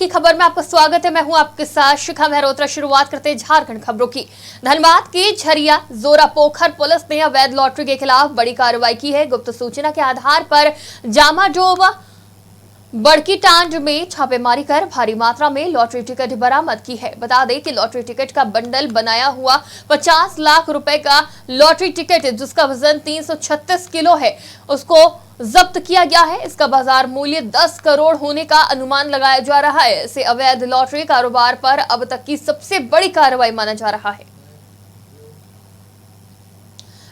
की खबर में आपका स्वागत है। मैं हूं आपके साथ शिखा मेहरोत्रा। शुरुआत करते हैं झारखंड खबरों की। धनबाद की झरिया जोरापोखर पुलिस ने अवैध लॉटरी के खिलाफ बड़ी कार्रवाई की है। गुप्त सूचना के आधार पर जामाडोब बड़की टांड में छापेमारी कर भारी मात्रा में लॉटरी टिकट बरामद की है। बता दें कि लॉटरी टिकट का बंडल बनाया हुआ 50 लाख रुपए का लॉटरी टिकट जिसका वजन 336 किलो है उसको जब्त किया गया है। इसका बाजार मूल्य 10 करोड़ होने का अनुमान लगाया जा रहा है। इसे अवैध लॉटरी कारोबार पर अब तक की सबसे बड़ी कार्रवाई माना जा रहा है।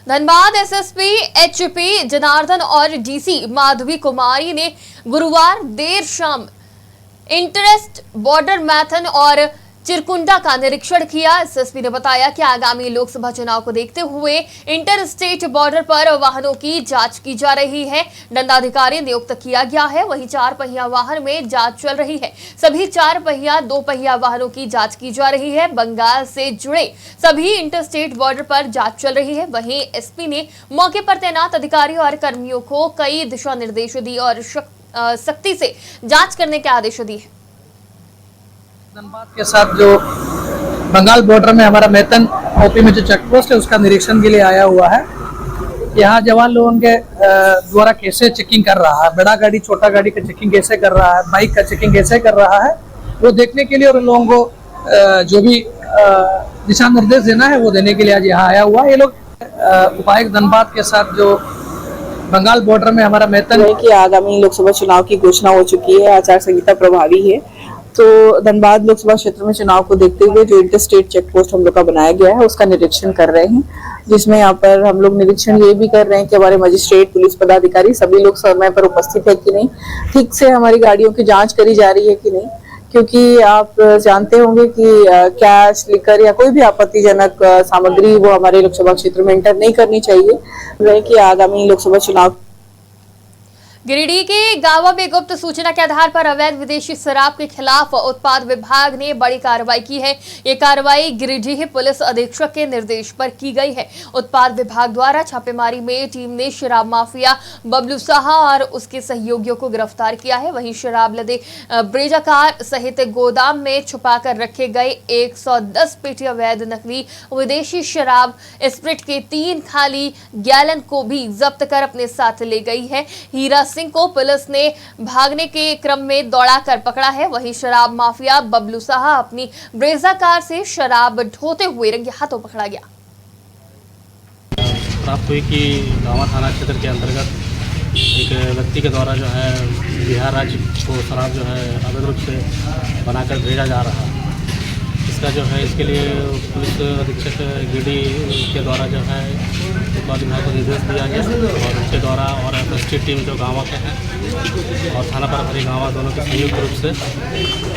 धनबाद एसएसपी एचपी जनार्दन और डीसी माधवी कुमारी ने गुरुवार देर शाम इंटरेस्ट बॉर्डर मैथन और चिरकुंडा का निरीक्षण किया। एसएसपी ने बताया कि आगामी लोकसभा चुनाव को देखते हुए इंटर स्टेट बॉर्डर पर वाहनों की जांच की जा रही है। दंडाधिकारी नियुक्त किया गया है। वहीं 4 पहिया वाहन में जांच चल रही है। सभी 4 पहिया 2 पहिया वाहनों की जांच की जा रही है। बंगाल से जुड़े सभी इंटर स्टेट बॉर्डर पर जांच चल रही है। वहीं एसपी ने मौके पर तैनात अधिकारियों और कर्मियों को कई दिशा निर्देश दिए और सख्ती से जाँच करने के आदेश दिए हैं। धनबाद के साथ जो बंगाल बॉर्डर में हमारा मैथन ओपी में जो चेक पोस्ट है उसका निरीक्षण के लिए आया हुआ है। यहाँ जवान लोगों के द्वारा कैसे चेकिंग कर रहा है, बड़ा गाड़ी छोटा गाड़ी का चेकिंग कैसे कर रहा है, बाइक का चेकिंग कैसे कर रहा है, वो देखने के लिए और लोगों को जो भी दिशा निर्देश देना है वो देने के लिए आज यहाँ आया हुआ है। ये लोग उपायुक्त धनबाद के साथ जो बंगाल बॉर्डर में हमारा मैथन कि आगामी लोकसभा चुनाव की घोषणा हो चुकी है, आचार संहिता प्रभावी है, तो धनबाद लोकसभा क्षेत्र में चुनाव को देखते हुए जो इंटर स्टेट चेक पोस्ट हम लोग का बनाया गया है उसका निरीक्षण कर रहे हैं। जिसमें यहाँ पर हम लोग निरीक्षण ये भी कर रहे हैं कि हमारे मजिस्ट्रेट, पुलिस पदाधिकारी सभी लोग समय पर उपस्थित है कि नहीं, ठीक से हमारी गाड़ियों की जांच करी जा रही है कि नहीं, क्योंकि आप जानते होंगे कि कैश, लिकर या कोई भी आपत्तिजनक सामग्री वो हमारे लोकसभा क्षेत्र में एंटर नहीं करनी चाहिए। कि आगामी लोकसभा चुनाव गिरिडीह के गांवा में गुप्त सूचना के आधार पर अवैध विदेशी शराब के खिलाफ उत्पाद विभाग ने बड़ी कार्रवाई की है। ये कार्रवाई गिरिडीह पुलिस अधीक्षक के निर्देश पर की गई है। उत्पाद विभाग द्वारा छापेमारी में टीम ने शराब माफिया बबलू साहा और उसके सहयोगियों को गिरफ्तार किया है। वहीं शराब लदे ब्रेजा कार सहित गोदाम में छुपाकर रखे गए 110 पेटी अवैध नकली विदेशी शराब स्प्रिट के 3 खाली गैलन को भी जब्त कर अपने साथ ले गई है। हीरा सिंह को पुलिस ने भागने के क्रम में दौड़ाकर पकड़ा है। वहीं शराब माफिया बबलू साहा अपनी ब्रेजा कार से शराब ढोते हुए रंगे हाथों पकड़ा गया। प्राप्त हुई कि गांवा थाना क्षेत्र के अंतर्गत एक व्यक्ति के द्वारा जो है बिहार राज्य को शराब जो है अवैध रूप से बनाकर भेजा जा रहा है। इसका जो है इसके लिए पुलिस अधीक्षक गिरिडीह के द्वारा जो है उत्पाद विभाग को निर्देश दिया गया और उनके द्वारा और एसएसटी टीम जो गांवा के हैं और थाना प्रभारी गांवा दोनों के संयुक्त रूप से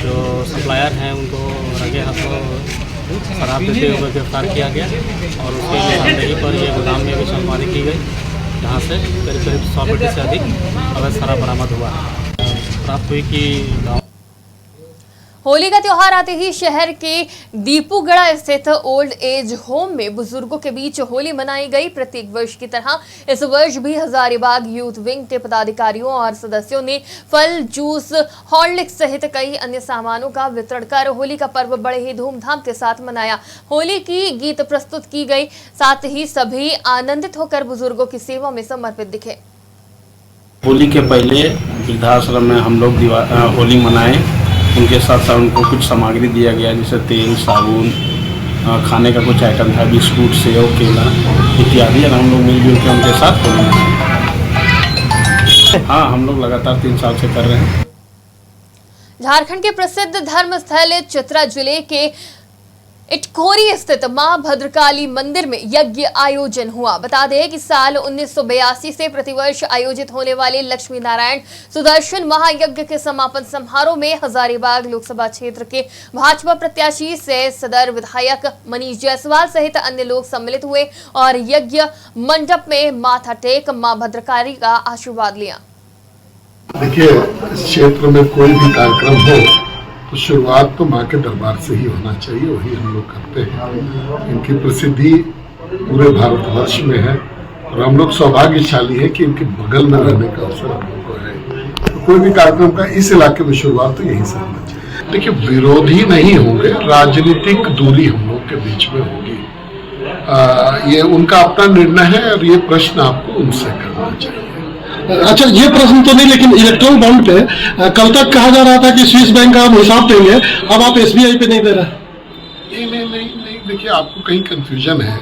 जो सप्लायर हैं उनको रंगे हाथों शराब देते हुए गिरफ्तार किया गया और उसके निशानदेही पर ये गोदाम में भी छापेमारी की गई, जहाँ से करीब 100 पेटी से अधिक अवैध शराब बरामद हुआ। प्राप्त हुई कि होली का त्योहार आते ही शहर के दीपूगढ़ा स्थित ओल्ड एज होम में बुजुर्गों के बीच होली मनाई गई। प्रत्येक वर्ष की तरह इस वर्ष भी हजारीबाग यूथ विंग के पदाधिकारियों और सदस्यों ने फल, जूस, हॉर्लिक्स सहित कई अन्य सामानों का वितरण कर होली का पर्व बड़े ही धूमधाम के साथ मनाया। होली की गीत प्रस्तुत की गई, साथ ही सभी आनंदित होकर बुजुर्गों की सेवा में समर्पित दिखे। होली के पहले वृद्धाश्रम में हम लोग होली मनाए। उनके साथ साथ उनको कुछ सामग्री दिया गया, जैसे तेल, साबुन, खाने का कुछ आइटम था, बिस्कुट, सेव, केला इत्यादि। हम लोग मिलजुल के उनके साथ होली मनाए। हाँ, हम लोग लगातार 3 साल से कर रहे हैं। झारखंड के प्रसिद्ध धर्म स्थल चतरा जिले के इटखोरी स्थित मां भद्रकाली मंदिर में यज्ञ आयोजन हुआ। बता दें कि साल 1982 से प्रतिवर्ष आयोजित होने वाले लक्ष्मी नारायण सुदर्शन महायज्ञ के समापन समारोह में हजारीबाग लोकसभा क्षेत्र के भाजपा प्रत्याशी से सदर विधायक मनीष जायसवाल सहित अन्य लोग सम्मिलित हुए और यज्ञ मंडप में माथा टेक मां भद्रकाली का आशीर्वाद लिया। देखिए, इस क्षेत्र में कोई भी कार्यक्रम हो तो शुरुआत तो माँ के दरबार से ही होना चाहिए, वही हम लोग करते हैं। इनकी प्रसिद्धि पूरे भारतवर्ष में है और हम लोग सौभाग्यशाली है कि इनके बगल में रहने का अवसर हम लोग को है। तो कोई भी कार्यक्रम का इस इलाके में शुरुआत तो यहीं से होना चाहिए। देखिए, विरोधी नहीं होंगे, राजनीतिक दूरी हम लोग के बीच में होगी। ये उनका अपना निर्णय है और ये प्रश्न आपको उनसे करना चाहिए। अच्छा, ये प्रश्न तो नहीं, लेकिन इलेक्ट्रल बॉन्ड पे कल तक कहा जा रहा था कि स्विस बैंक का हम हिसाब देंगे, अब आप एसबीआई पे नहीं दे रहे। नहीं, देखिए, आपको कहीं कंफ्यूजन है।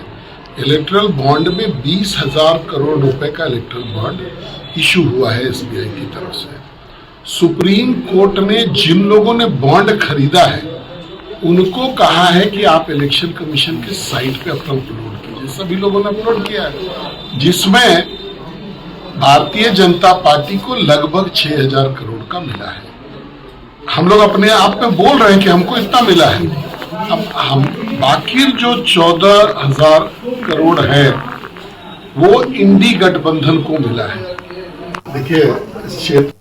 इलेक्ट्रल बॉन्ड में 20,000 करोड़ रुपए का इलेक्ट्रल बॉन्ड इशू हुआ है एसबीआई की तरफ से। सुप्रीम कोर्ट ने जिन लोगों ने बॉन्ड खरीदा है उनको कहा है कि आप इलेक्शन कमीशन के साइट पे अपना अपलोड कीजिए। सभी लोगों ने अपलोड किया है, जिसमें भारतीय जनता पार्टी को लगभग 6,000 करोड़ का मिला है। हम लोग अपने आप में बोल रहे हैं कि हमको इतना मिला है। अब हम बाकी जो 14,000 करोड़ है वो इंडी गठबंधन को मिला है। देखिए,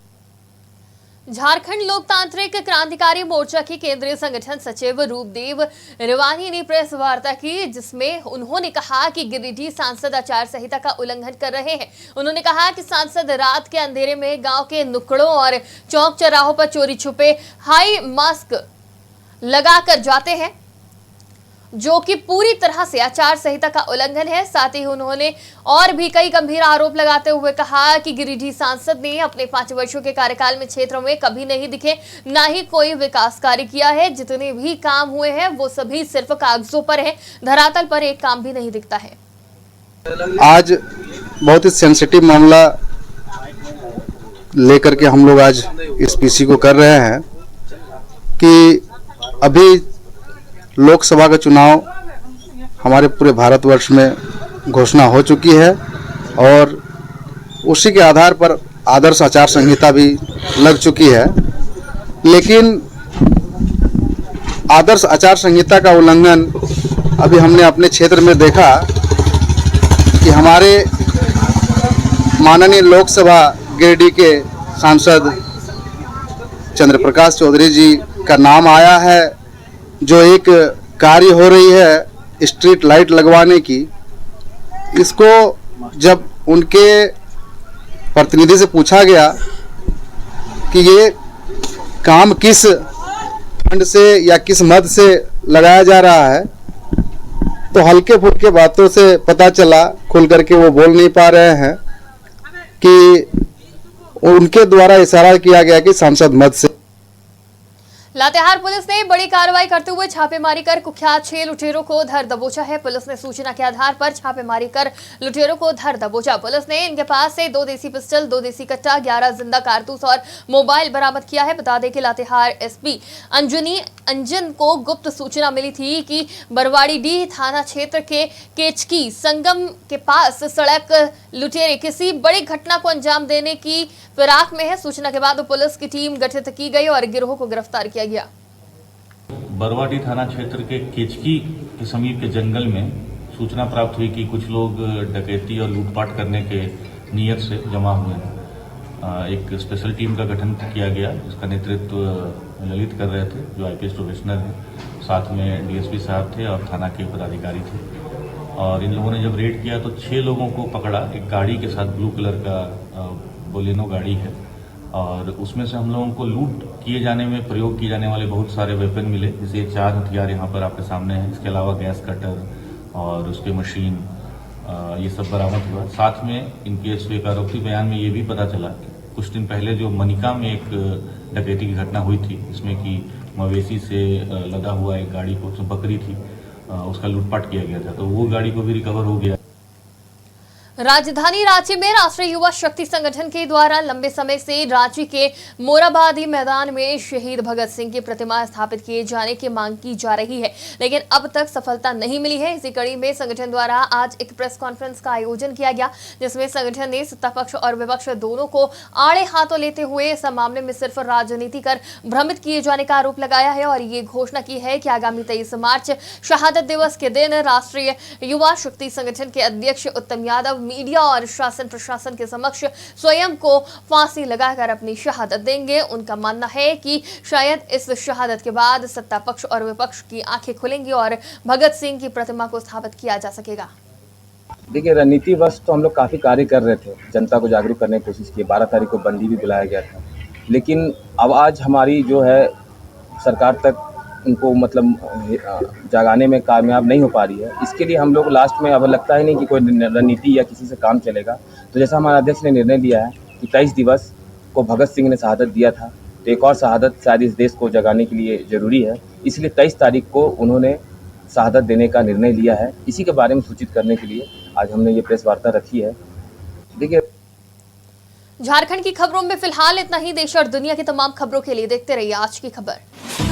झारखंड लोकतांत्रिक क्रांतिकारी मोर्चा के केंद्रीय संगठन सचिव रूपदेव रिवानी ने प्रेस वार्ता की, जिसमें उन्होंने कहा कि गिरिडीह सांसद आचार संहिता का उल्लंघन कर रहे हैं। उन्होंने कहा कि सांसद रात के अंधेरे में गांव के नुक्कड़ों और चौक चौराहों पर चोरी छुपे हाई मास्क लगाकर जाते हैं, जो कि पूरी तरह से आचार संहिता का उल्लंघन है। साथ ही उन्होंने और भी कई गंभीर आरोप लगाते हुए कहा कि गिरिडीह सांसद ने अपने 5 वर्षों के कार्यकाल में क्षेत्र में कभी नहीं दिखे, ना ही कोई विकास कार्य किया है। जितने भी काम हुए हैं वो सभी सिर्फ कागजों पर है, धरातल पर एक काम भी नहीं दिखता है। आज बहुत ही सेंसिटिव मामला लेकर के हम लोग आज इस पीसी को कर रहे हैं कि अभी लोकसभा का चुनाव हमारे पूरे भारतवर्ष में घोषणा हो चुकी है और उसी के आधार पर आदर्श आचार संहिता भी लग चुकी है। लेकिन आदर्श आचार संहिता का उल्लंघन अभी हमने अपने क्षेत्र में देखा कि हमारे माननीय लोकसभा गिरिडीह के सांसद चंद्र प्रकाश चौधरी जी का नाम आया है, जो एक कार्य हो रही है स्ट्रीट लाइट लगवाने की। इसको जब उनके प्रतिनिधि से पूछा गया कि ये काम किस फंड से या किस मद से लगाया जा रहा है, तो हल्के फुल्के बातों से पता चला, खुल करके वो बोल नहीं पा रहे हैं कि उनके द्वारा इशारा किया गया कि सांसद मद से। लातेहार पुलिस ने बड़ी कार्रवाई करते हुए छापेमारी कर कुख्यात 6 लुटेरों को धर दबोचा है। पुलिस ने सूचना के आधार पर छापेमारी कर लुटेरों को धर दबोचा। पुलिस ने इनके पास से 2 देसी पिस्टल, 2 देसी कट्टा, 11 जिंदा कारतूस और मोबाइल बरामद किया है। बता दें कि लातेहार एसपी अंजन को गुप्त सूचना मिली थी कि बरवाड़ीडीह थाना क्षेत्र के केचकी संगम के पास सड़क लुटेरे किसी बड़ी घटना को अंजाम देने की फिराक में है। सूचना के बाद पुलिस की टीम गठित की गई और गिरोह को गिरफ्तार किया गया। बरवाडीह थाना क्षेत्र के केचकी के समीप के जंगल में सूचना प्राप्त हुई कि कुछ लोग डकैती और लूटपाट करने के नियत से जमा हुए हैं। एक स्पेशल टीम का गठन किया गया, जिसका नेतृत्व ललित कर रहे थे, जो आईपीएस प्रोफेशनल हैं। साथ में डीएसपी साहब थे और थाना के पदाधिकारी थे। और इन लोगों ने जब रेड किया तो 6 लोगों को पकड़ा। एक गाड़ी के साथ ब्लू कलर का बोलेनो गाड़ी है और उसमें से हम लोगों को लूट किए जाने में प्रयोग किए जाने वाले बहुत सारे वेपन मिले, जैसे 4 हथियार यहाँ पर आपके सामने हैं। इसके अलावा गैस कटर और उसके मशीन, ये सब बरामद हुआ। साथ में इनके स्वीकारोक्ति बयान में ये भी पता चला कि कुछ दिन पहले जो मनिका में एक डकैती की घटना हुई थी, इसमें कि मवेशी से लदा हुआ एक गाड़ी को, उसमें बकरी थी, उसका लूटपाट किया गया था, तो वो गाड़ी को भी रिकवर हो गया। राजधानी रांची में राष्ट्रीय युवा शक्ति संगठन के द्वारा लंबे समय से रांची के मोराबादी मैदान में शहीद भगत सिंह की प्रतिमा स्थापित किए जाने की मांग की जा रही है, लेकिन अब तक सफलता नहीं मिली है। इसी कड़ी में संगठन द्वारा आज एक प्रेस कॉन्फ्रेंस का आयोजन किया गया, जिसमें संगठन ने सत्ता पक्ष और विपक्ष दोनों को आड़े हाथों लेते हुए इस मामले में सिर्फ राजनीति कर भ्रमित किए जाने का आरोप लगाया है और ये घोषणा की है कि आगामी 23 मार्च शहादत दिवस के दिन राष्ट्रीय युवा शक्ति संगठन के अध्यक्ष उत्तम यादव मीडिया और शासन प्रशासन के समक्ष स्वयं को फांसी लगाकर अपनी शहादत देंगे। उनका मानना है कि शायद इस शहादत के बाद सत्ता पक्ष और विपक्ष की आंखें खुलेंगी और भगत सिंह की प्रतिमा को स्थापित किया जा सकेगा। देखिए, रणनीति वर्ष तो हम लोग काफ़ी कार्य कर रहे थे, जनता को जागरूक करने की कोशिश की। 12 तारीख को बंदी भी बुलाया गया था, लेकिन अब आज हमारी जो है सरकार तक उनको मतलब जगाने में कामयाब नहीं हो पा रही है। इसके लिए हम लोग लास्ट में अब लगता ही नहीं कि कोई रणनीति या किसी से काम चलेगा। तो जैसा हमारा अध्यक्ष ने निर्णय लिया है कि 23 दिवस को भगत सिंह ने शहादत दिया था, तो एक और शहादत शायद इस देश को जगाने के लिए ज़रूरी है। इसलिए 23 तारीख को उन्होंने शहादत देने का निर्णय लिया है। इसी के बारे में सूचित करने के लिए आज हमने ये प्रेस वार्ता रखी है। देखिए, झारखंड की खबरों में फिलहाल इतना ही। देश और दुनिया की तमाम खबरों के लिए देखते रहिए आज की खबर।